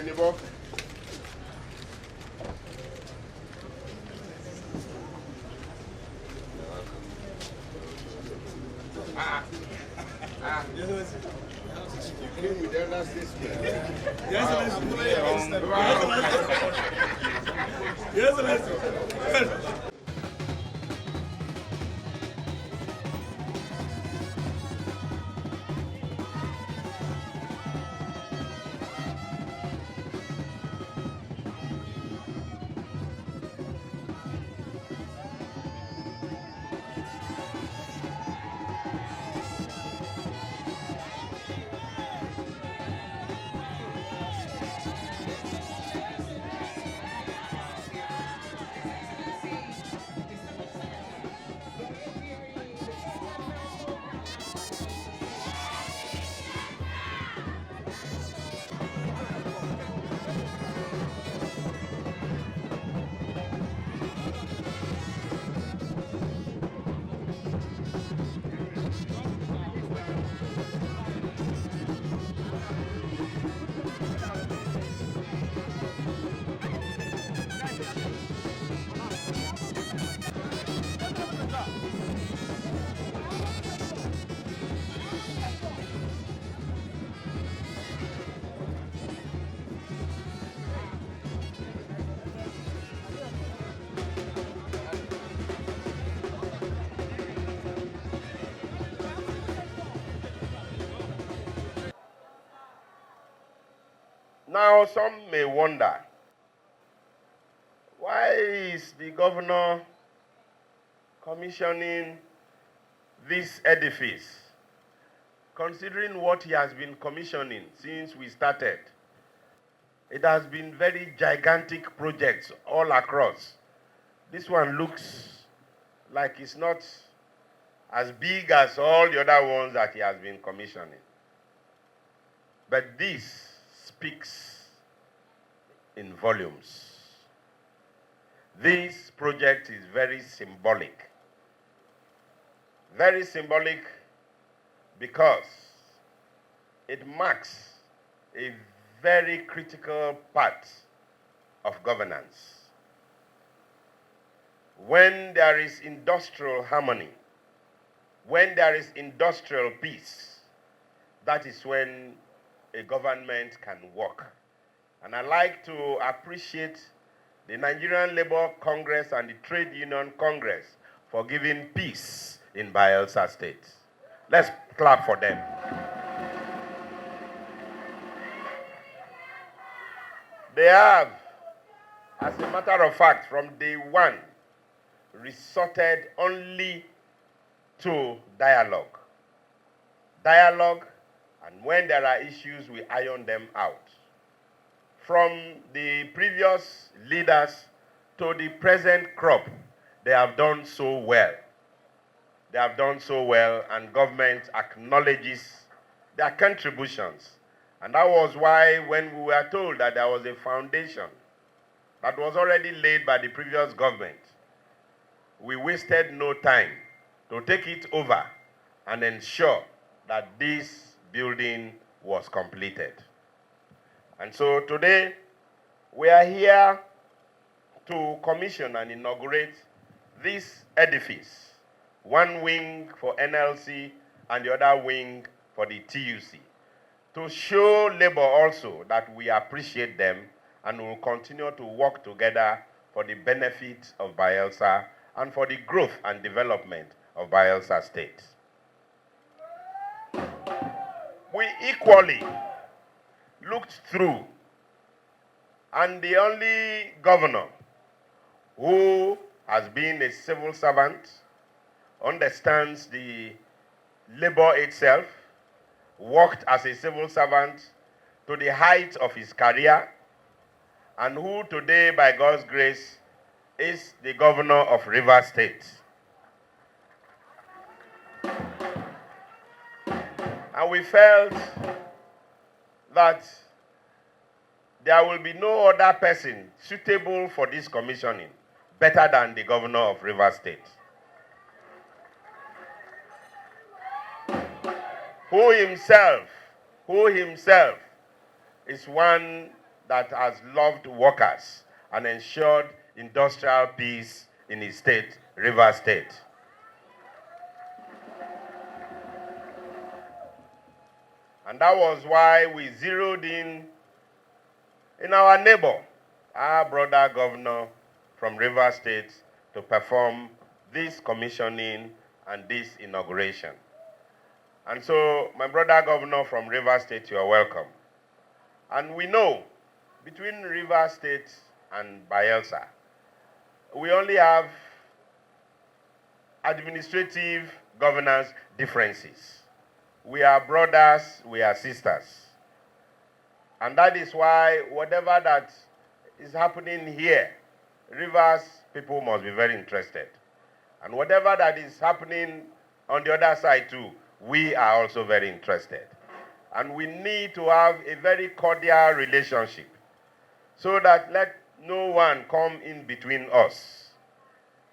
Nebo. You came with elder statesman. Yes, now, some may wonder, why is the governor commissioning this edifice, considering what he has been commissioning since we started? It has been very gigantic projects all across. This one looks like it's not as big as all the other ones that he has been commissioning. But this speaks in volumes. This project is very symbolic. Very symbolic because it marks a very critical part of governance. When there is industrial harmony, when there is industrial peace, that is when a government can work. And I like to appreciate the Nigerian Labour Congress and the Trade Union Congress for giving peace in Bayelsa State. Let's clap for them. They have, as a matter of fact, from day one, resorted only to dialogue. Dialogue, and when there are issues, we iron them out. From the previous leaders to the present crop, they have done so well. They have done so well, and government acknowledges their contributions. And that was why when we were told that there was a foundation that was already laid by the previous government, we wasted no time to take it over and ensure that this building was completed. And so today, we are here to commission and inaugurate this edifice, one wing for NLC and the other wing for the TUC, to show Labour also that we appreciate them and will continue to work together for the benefit of Bayelsa and for the growth and development of Bayelsa State. We equally looked through, and the only governor who has been a civil servant, understands the labor itself, worked as a civil servant to the height of his career, and who today, by God's grace, is the governor of Rivers State. And we felt that there will be no other person suitable for this commissioning better than the governor of Rivers State, who himself is one that has loved workers and ensured industrial peace in his state, Rivers State. And that was why we zeroed in our neighbor, our brother governor from Rivers State, to perform this commissioning and this inauguration. And so, my brother governor from Rivers State, you are welcome. And we know, between Rivers State and Bayelsa, we only have administrative governance differences. We are brothers, we are sisters. And that is why whatever that is happening here, Rivers people must be very interested. And whatever that is happening on the other side too, we are also very interested. And we need to have a very cordial relationship so that let no one come in between us.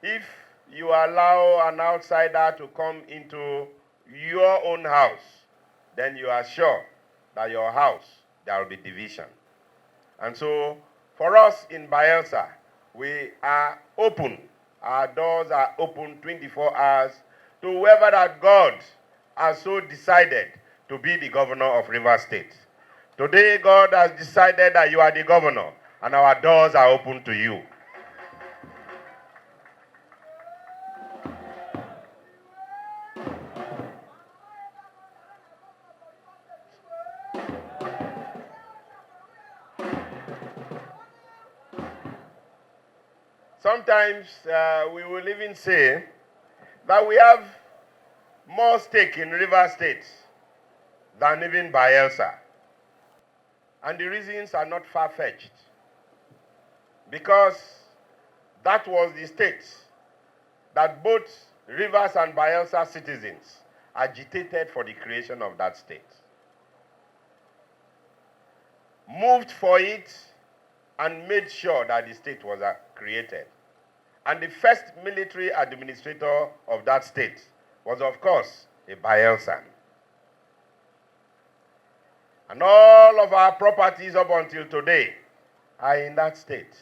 If you allow an outsider to come into your own house, then you are sure that your house, there will be division. And so, for us in Bayelsa, we are open. Our doors are open 24 hours to whoever that God has so decided to be the governor of Rivers State. Today, God has decided that you are the governor, and our doors are open to you. Sometimes we will even say that we have more stake in Rivers State than even Bayelsa. And the reasons are not far-fetched. Because that was the state that both Rivers and Bayelsa citizens agitated for the creation of that state. Moved for it and made sure that the state was created. And the first military administrator of that state was, of course, a Bayelsan. And all of our properties up until today are in that state.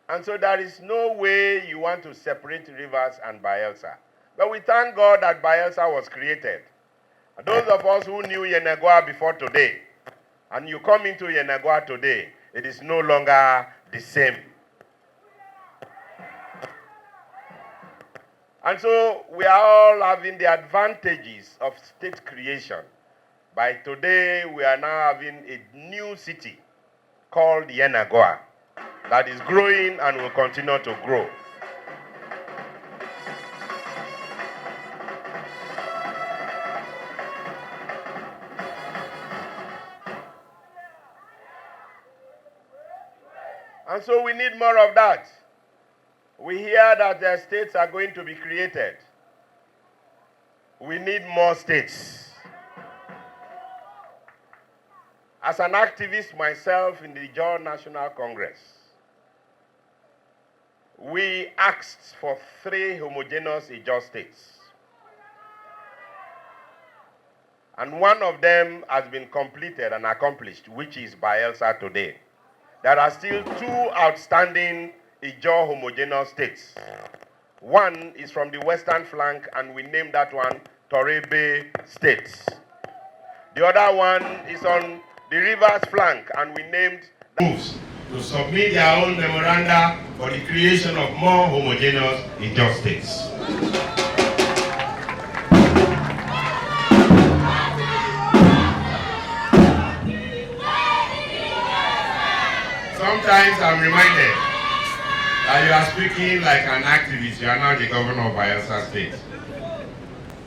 And so there is no way you want to separate Rivers and Bayelsa. But we thank God that Bayelsa was created. And those of us who knew Yenagoa before today, and you come into Yenagoa today, it is no longer the same. And so we are all having the advantages of state creation. By today, we are now having a new city called Yenagoa that is growing and will continue to grow. And so we need more of that. We hear that the states are going to be created. We need more states. As an activist myself in the Ijaw National Congress, we asked for 3 homogeneous Ijaw states. And one of them has been completed and accomplished, which is Bayelsa today. There are still 2 outstanding Ijaw homogeneous states. One is from the western flank, and we named that one Peterobi State. The other one is on the Rivers flank, and we named moves to submit their own memoranda for the creation of more homogeneous Ijaw states. Sometimes I'm reminded that you are speaking like an activist. You are now the governor of Bayelsa State.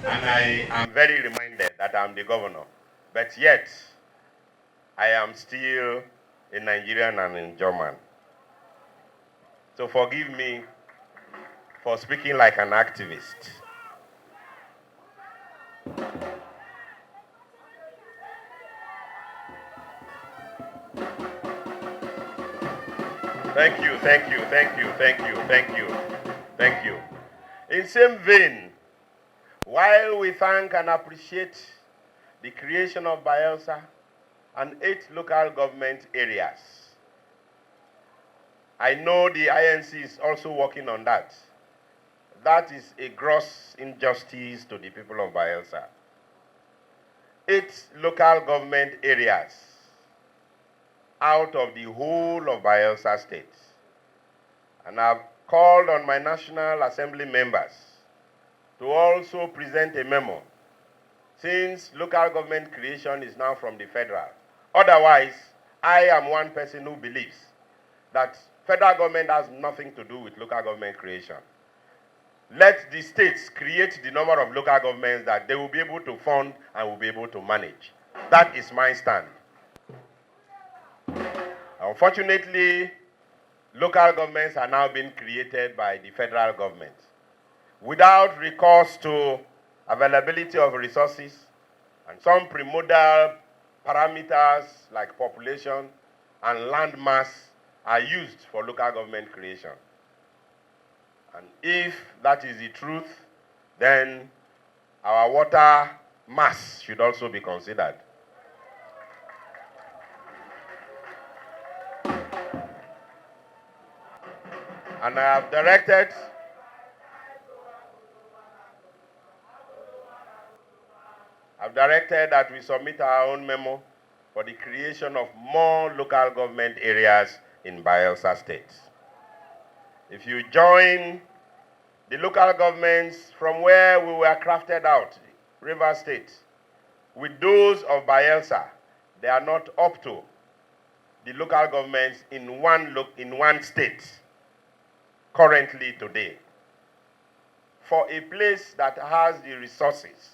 And I am very reminded that I'm the governor. But yet, I am still a Nigerian and a German. So forgive me for speaking like an activist. Thank you, thank you, thank you, thank you, thank you, thank you. In same vein, while we thank and appreciate the creation of Bayelsa and 8 local government areas. I know the INC is also working on that. That is a gross injustice to the people of Bayelsa. 8 local government areas out of the whole of Bayelsa State. And I've called on my National Assembly members to also present a memo, since local government creation is now from the federal. Otherwise, I am one person who believes that federal government has nothing to do with local government creation. Let the states create the number of local governments that they will be able to fund and will be able to manage. That is my stand. Unfortunately, local governments are now being created by the federal government without recourse to availability of resources and some primordial parameters like population and land mass are used for local government creation. And if that is the truth, then our water mass should also be considered. And I have directed that we submit our own memo for the creation of more local government areas in Bayelsa State. If you join the local governments from where we were crafted out, River State, with those of Bayelsa, they are not up to the local governments in one state currently today. For a place that has the resources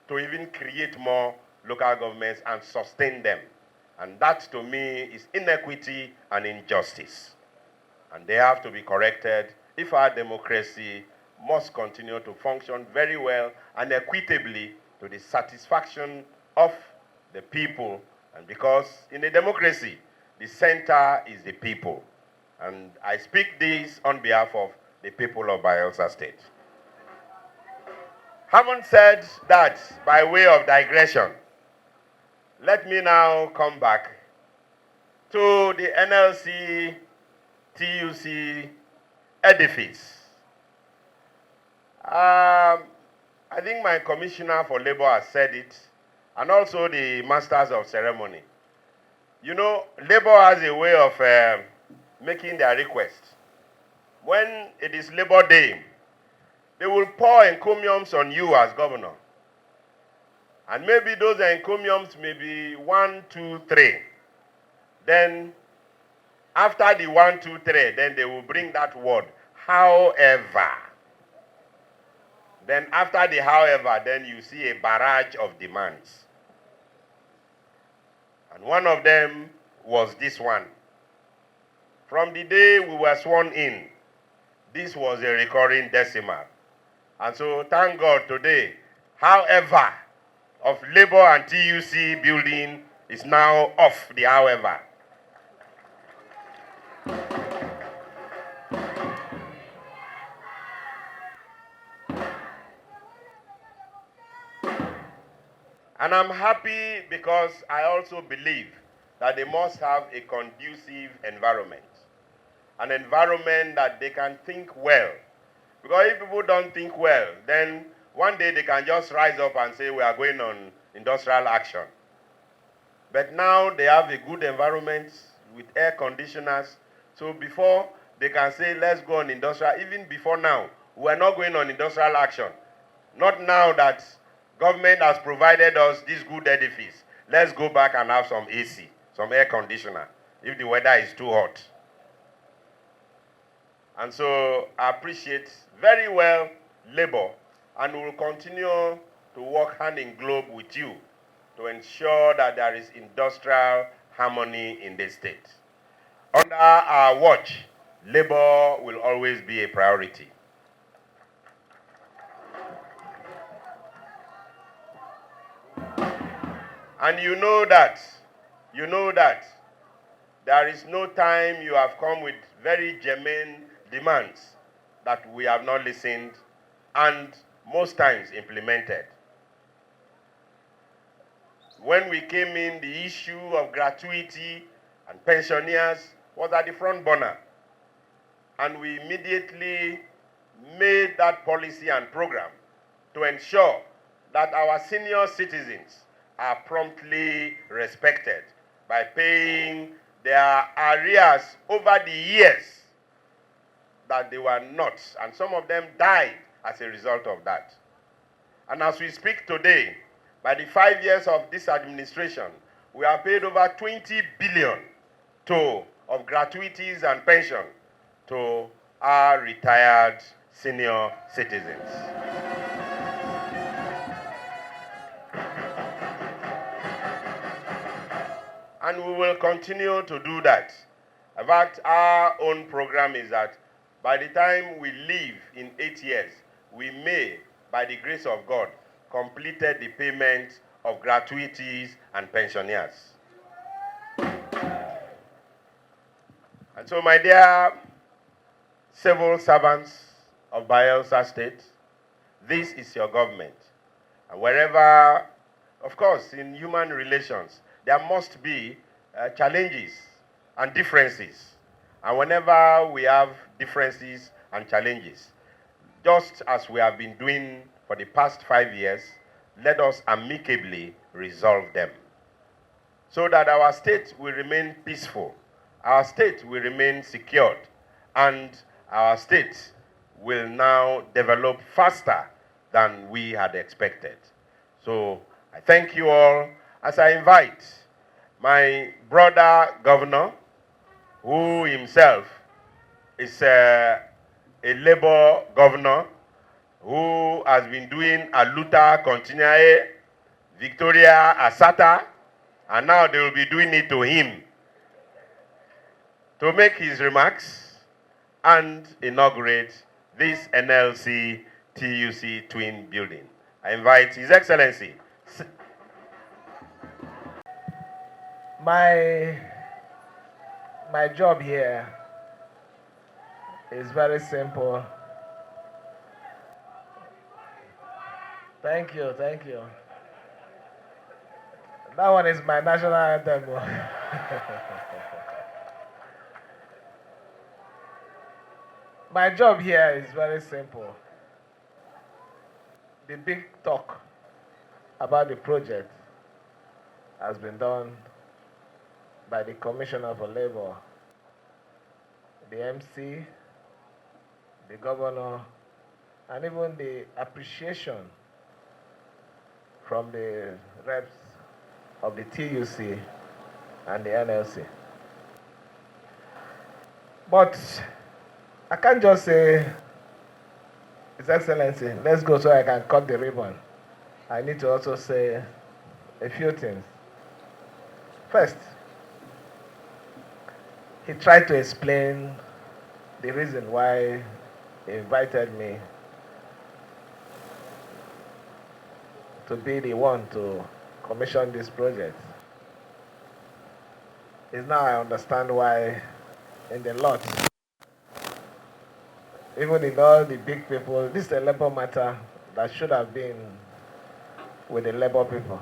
to even create more local governments and sustain them. And that, to me, is inequity and injustice. And they have to be corrected if our democracy must continue to function very well and equitably to the satisfaction of the people. And because in a democracy, the center is the people. And I speak this on behalf of the people of Bayelsa State. Having said that, by way of digression, let me now come back to the NLC TUC edifice. I think my commissioner for labor has said it, and also the masters of ceremony. You know, labor has a way of making their request. When it is Labor Day, they will pour encomiums on you as governor. And maybe those encomiums may be 1, 2, 3. Then, after the 1, 2, 3, then they will bring that word, however. Then after the however, then you see a barrage of demands. And one of them was this one. From the day we were sworn in, this was a recurring decimal. And so, thank God today, however, of labor and TUC building is now off the however. And I'm happy because I also believe that they must have a conducive environment. An environment that they can think well. Because if people don't think well, then one day they can just rise up and say, we are going on industrial action. But now they have a good environment with air conditioners. So before they can say, let's go on industrial, even before now, we are not going on industrial action. Not now that government has provided us this good edifice. Let's go back and have some AC, some air conditioner, if the weather is too hot. And so I appreciate very well labor, and we will continue to work hand in glove with you to ensure that there is industrial harmony in the state. Under our watch, labor will always be a priority. And you know that there is no time you have come with very germane demands that we have not listened and most times implemented. When we came in, the issue of gratuity and pensioners was at the front burner. And we immediately made that policy and program to ensure that our senior citizens are promptly respected by paying their arrears over the years that they were not. And some of them died as a result of that. And as we speak today, by the 5 years of this administration, we have paid over 20 billion of gratuities and pension to our retired senior citizens. And we will continue to do that. In fact, our own program is that by the time we leave in 8 years, we may, by the grace of God, completed the payment of gratuities and pensioners. And so, my dear civil servants of Bayelsa State, this is your government. And wherever, of course, in human relations, there must be challenges and differences. And whenever we have differences and challenges, just as we have been doing for the past 5 years, let us amicably resolve them so that our state will remain peaceful, our state will remain secured, and our state will now develop faster than we had expected. So I thank you all as I invite my brother governor, who himself is a Labour governor, who has been doing Aluta Continuae, Victoria Asata, and now they will be doing it to him, to make his remarks and inaugurate this NLC TUC twin building. I invite His Excellency. My job here is very simple. Thank you. That one is my national anthem. My job here is very simple. The big talk about the project has been done by the Commissioner for Labor, the MC, the governor, and even the appreciation from the reps of the TUC and the NLC. But I can't just say, His Excellency, let's go so I can cut the ribbon. I need to also say a few things. First, he tried to explain the reason why he invited me to be the one to commission this project. It's now I understand why in the lot, even in all the big people, this is a labor matter that should have been with the labor people.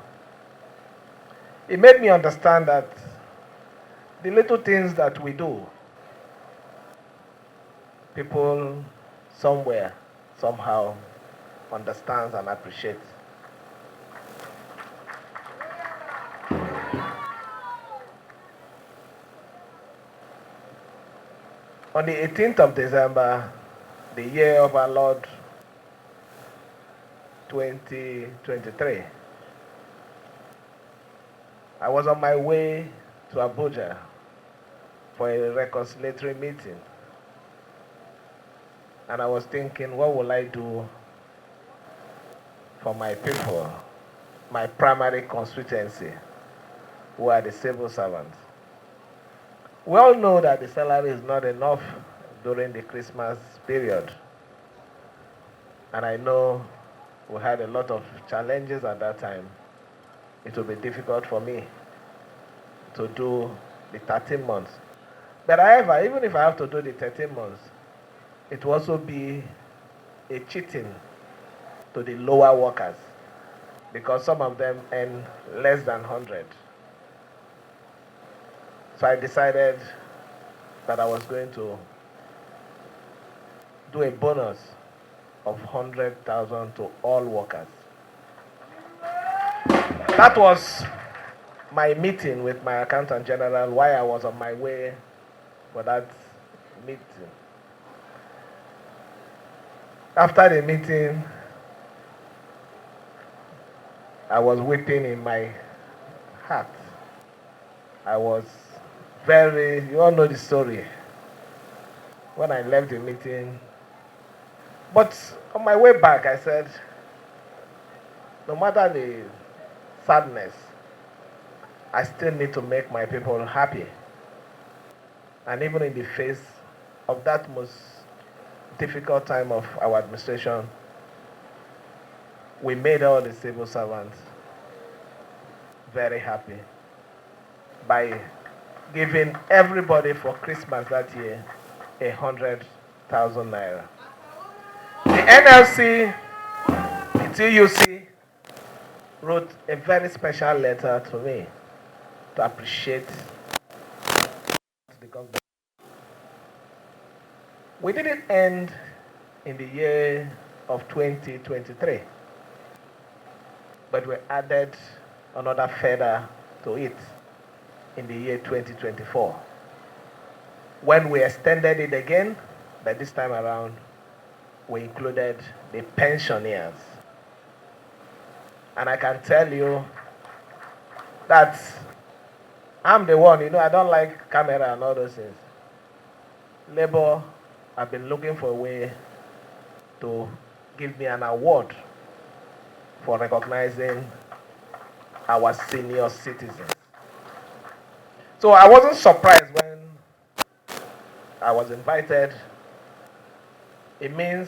It made me understand that the little things that we do, people somewhere, somehow understands and appreciates. On the 18th of December, the year of our Lord 2023, I was on my way to Abuja for a reconciliatory meeting. And I was thinking, what will I do for my people, my primary constituency, who are the civil servants? We all know that the salary is not enough during the Christmas period. And I know we had a lot of challenges at that time. It will be difficult for me to do the 13 months. But however, even if I have to do the 13 months, it will also be a cheating to the lower workers. because some of them earn less than 100. So I decided that I was going to do a bonus of 100,000 to all workers. That was my meeting with my accountant general while I was on my way for that meeting. After the meeting, I was weeping in my heart. I was you all know the story. When I left the meeting, but on my way back, I said, no matter the sadness, I still need to make my people happy. And even in the face of that most difficult time of our administration, we made all the civil servants very happy by giving everybody for Christmas that year 100,000 naira. The NLC, the TUC wrote a very special letter to me to appreciate the government. We didn't end in the year of 2023, but we added another feather to it in the year 2024. When we extended it again, but this time around, we included the pensioners. And I can tell you that I'm the one, I don't like camera and all those things. Labour have been looking for a way to give me an award for recognizing our senior citizens. So I wasn't surprised when I was invited. It means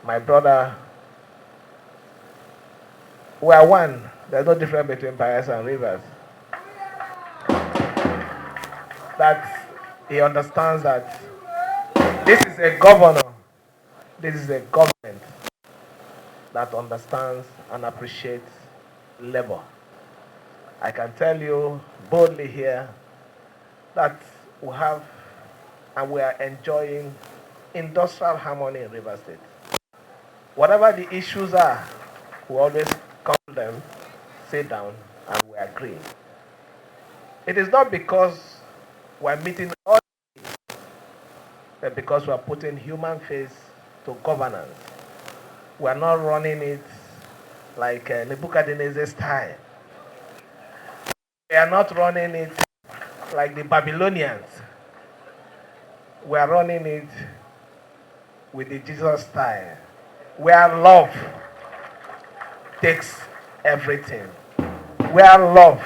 my brother, we are one. There's no difference between Bayelsa and Rivers. That he understands that this is a governor, this is a government that understands and appreciates labor. I can tell you boldly here that we have and we are enjoying industrial harmony in Rivers State. Whatever the issues are, we always come to them, sit down, and we agree. It is not because we're meeting all, but because we're putting human face to governance. We're not running it like Nebuchadnezzar style. We are not running it like the Babylonians. We are running it with the Jesus style, where love takes everything. Where love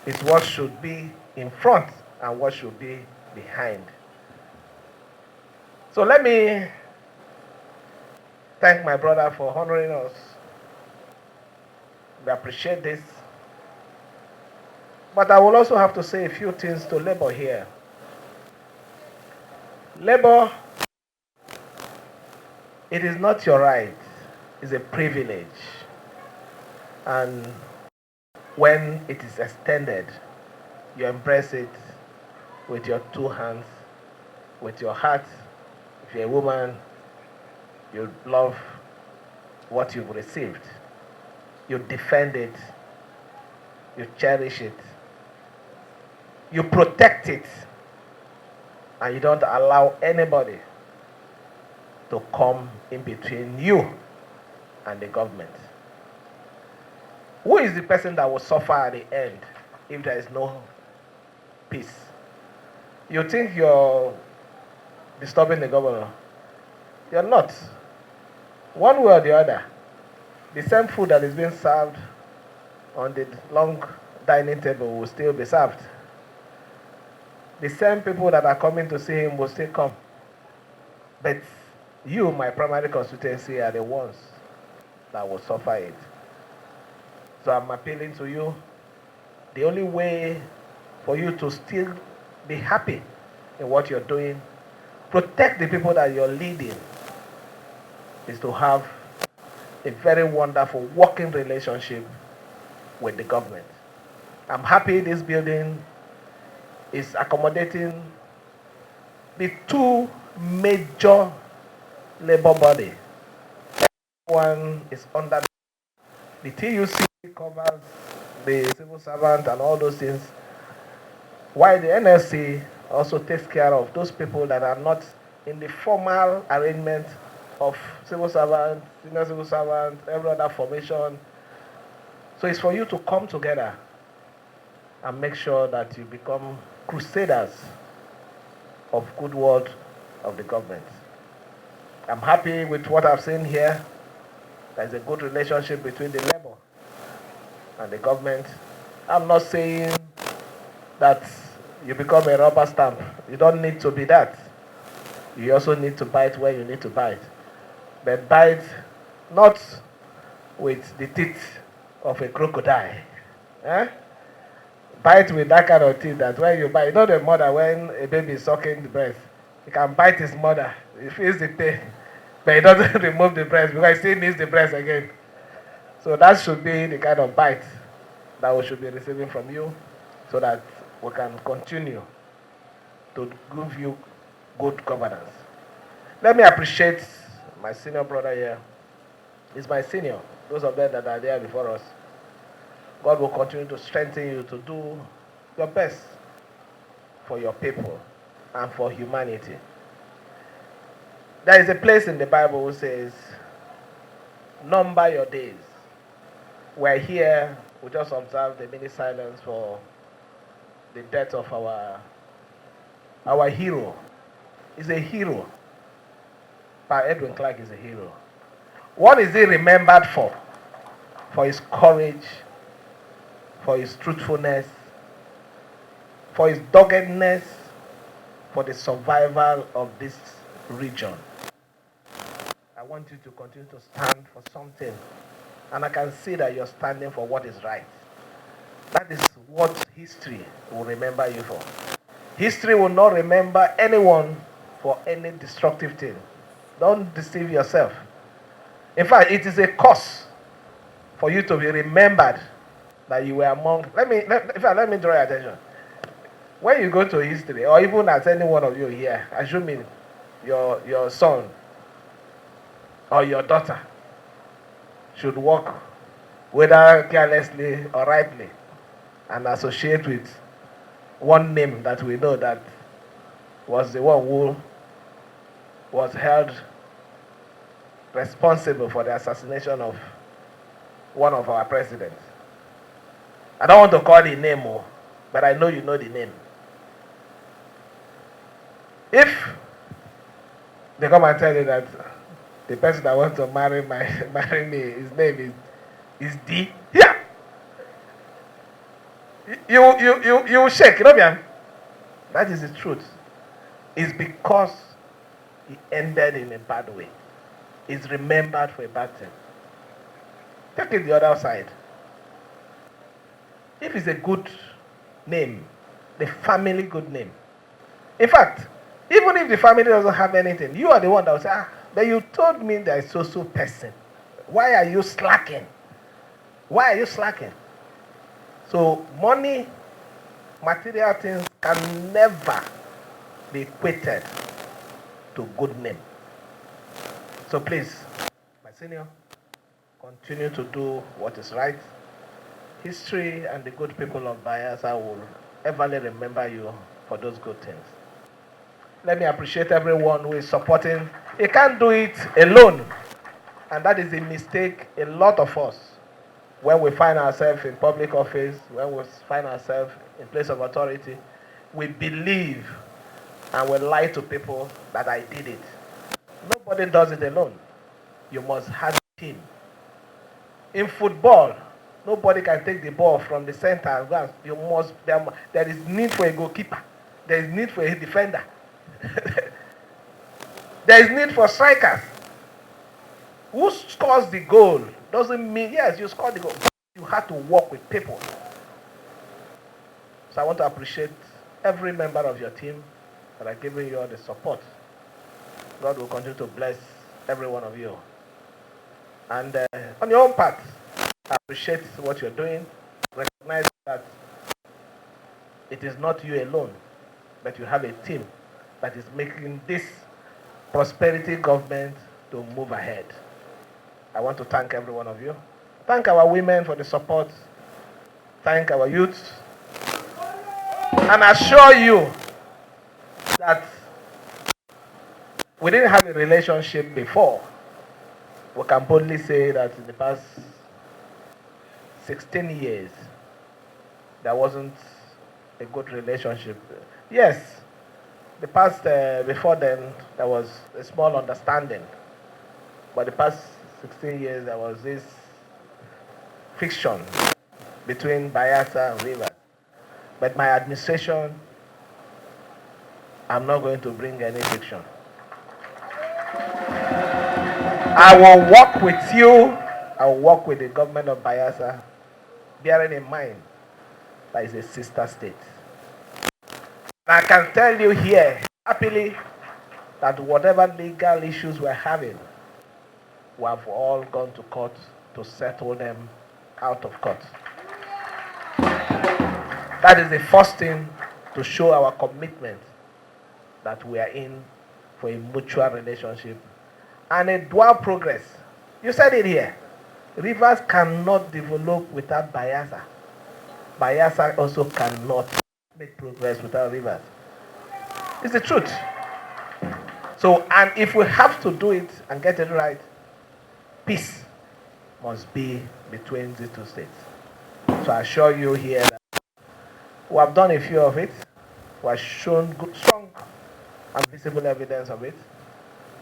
is what should be in front and what should be behind. So let me thank my brother for honoring us. We appreciate this. But I will also have to say a few things to Labour here. Labour, it is not your right, it's a privilege. And when it is extended, you embrace it with your two hands, with your heart. If you're a woman, you love what you've received. You defend it, you cherish it, you protect it, and you don't allow anybody to come in between you and the government. Who is the person that will suffer at the end if there is no peace? You think you're disturbing the governor? You're not. One way or the other, the same food that is being served on the long dining table will still be served. The same people that are coming to see him will still come. But you, my primary constituency, are the ones that will suffer it. So I'm appealing to you. The only way for you to still be happy in what you're doing, protect the people that you're leading, is to have a very wonderful working relationship with the government. I'm happy this building is accommodating the two major labor bodies. One is under the TUC covers the civil servant and all those things, while the NLC also takes care of those people that are not in the formal arrangement of civil servant, senior civil servant, every other formation. So it's for you to come together and make sure that you become crusaders of good word of the government. I'm happy with what I've seen here. There's a good relationship between the labor and the government. I'm not saying that you become a rubber stamp. You don't need to be that. You also need to bite where you need to bite. But bite not with the teeth of a crocodile. Eh? Bite with that kind of teeth that when you bite, you know the mother when a baby is sucking the breast, he can bite his mother. He feels the pain, but he doesn't remove the breast because he still needs the breast again. So that should be the kind of bite that we should be receiving from you so that we can continue to give you good governance. Let me appreciate my senior brother here. He's my senior. Those of them that are there before us. God will continue to strengthen you to do your best for your people and for humanity. There is a place in the Bible which says, number your days. We're here, we just observed a minute silence for the death of our hero. He's a hero. Pa Edwin Clark is a hero. What is he remembered for? For his courage, for his truthfulness, for his doggedness, for the survival of this region. I want you to continue to stand for something. And I can see that you're standing for what is right. That is what history will remember you for. History will not remember anyone for any destructive thing. Don't deceive yourself. In fact, it is a curse for you to be remembered that you were among. Let me draw your attention. When you go to history, or even as any one of you here, assuming your son or your daughter should walk, whether carelessly or rightly, and associate with one name that we know that was the one who was held responsible for the assassination of one of our presidents. I don't want to call the name, but I know you know the name. If they come and tell you that the person that wants to marry me, his name is D, yeah, you shake, you know, Biam? That is the truth. It's because he ended in a bad way. He's remembered for a bad thing. Take it the other side. If it's a good name, the family good name. In fact, even if the family doesn't have anything, you are the one that will say, but you told me there is so person. Why are you slacking? Why are you slacking? So money, material things can never be equated to good name. So please, my senior, continue to do what is right. History and the good people of Bayelsa will everly remember you for those good things. Let me appreciate everyone who is supporting. You can't do it alone. And that is a mistake a lot of us, when we find ourselves in public office, when we find ourselves in place of authority, we believe and we lie to people that I did it. Nobody does it alone. You must have a team. In football, nobody can take the ball from the center and go. There is need for a goalkeeper. There is need for a defender. There is need for strikers. Who scores the goal doesn't mean, yes, you score the goal. You have to work with people. So I want to appreciate every member of your team that are giving you all the support. God will continue to bless every one of you. And on your own part, I appreciate what you're doing. Recognize that it is not you alone, but you have a team that is making this prosperity government to move ahead. I want to thank every one of you. Thank our women for the support. Thank our youths. And assure you that we didn't have a relationship before. We can boldly say that in the past 16 years, there wasn't a good relationship. Yes, the past, before then, there was a small understanding. But the past 16 years, there was this friction between Bayelsa and Rivers. But my administration, I'm not going to bring any friction. I will work with you, I will work with the government of Bayelsa, bearing in mind that it's a sister state. And I can tell you here, happily, that whatever legal issues we're having, we have all gone to court to settle them out of court. That is the first thing to show our commitment that we are in for a mutual relationship and a dual progress. You said it here. Rivers cannot develop without Bayelsa. Bayelsa also cannot make progress without Rivers. It's the truth. So, and if we have to do it and get it right, peace must be between the two states. So I assure you here that we have done a few of it. We have shown good, strong and visible evidence of it.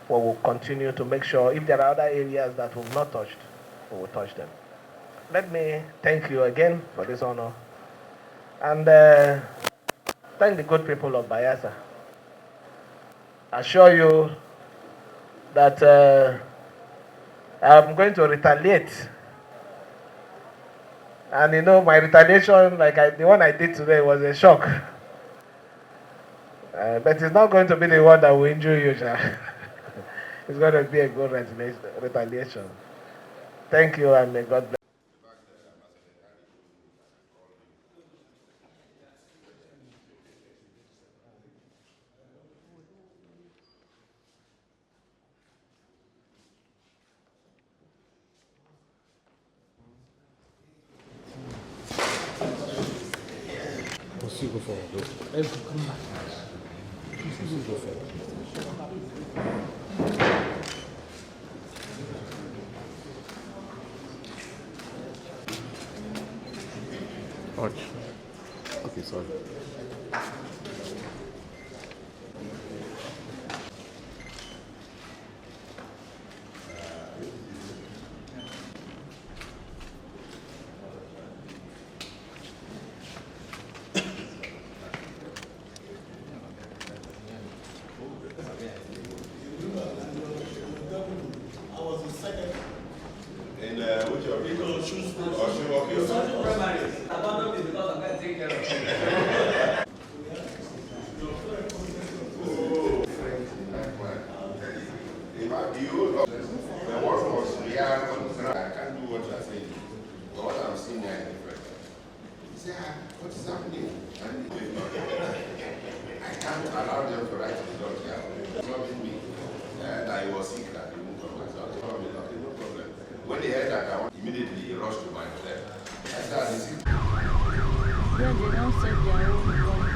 We will continue to make sure if there are other areas that we've not touched, we will touch them. Let me thank you again for this honor. And thank the good people of Bayelsa. I assure you that I'm going to retaliate. And you know, my retaliation, like the one I did today, was a shock. But it's not going to be the one that will injure you, It's going to be a good retaliation. Thank you, and may God bless. Consigo falar. Consigo falar. Ótimo. Ok, sorry. Which of you will choose to primaries. Abandon me because I'm going to take care of it. If I do, the work was real on the ground. I can't do what you're saying. But what I'm seeing here is different. You say, what is happening? I can't allow them to write the result here. It's not me. And I was sick that they moved from myself. No problem. When they heard that, I immediately rushed to my hotel. I started. Yeah, they don't set their own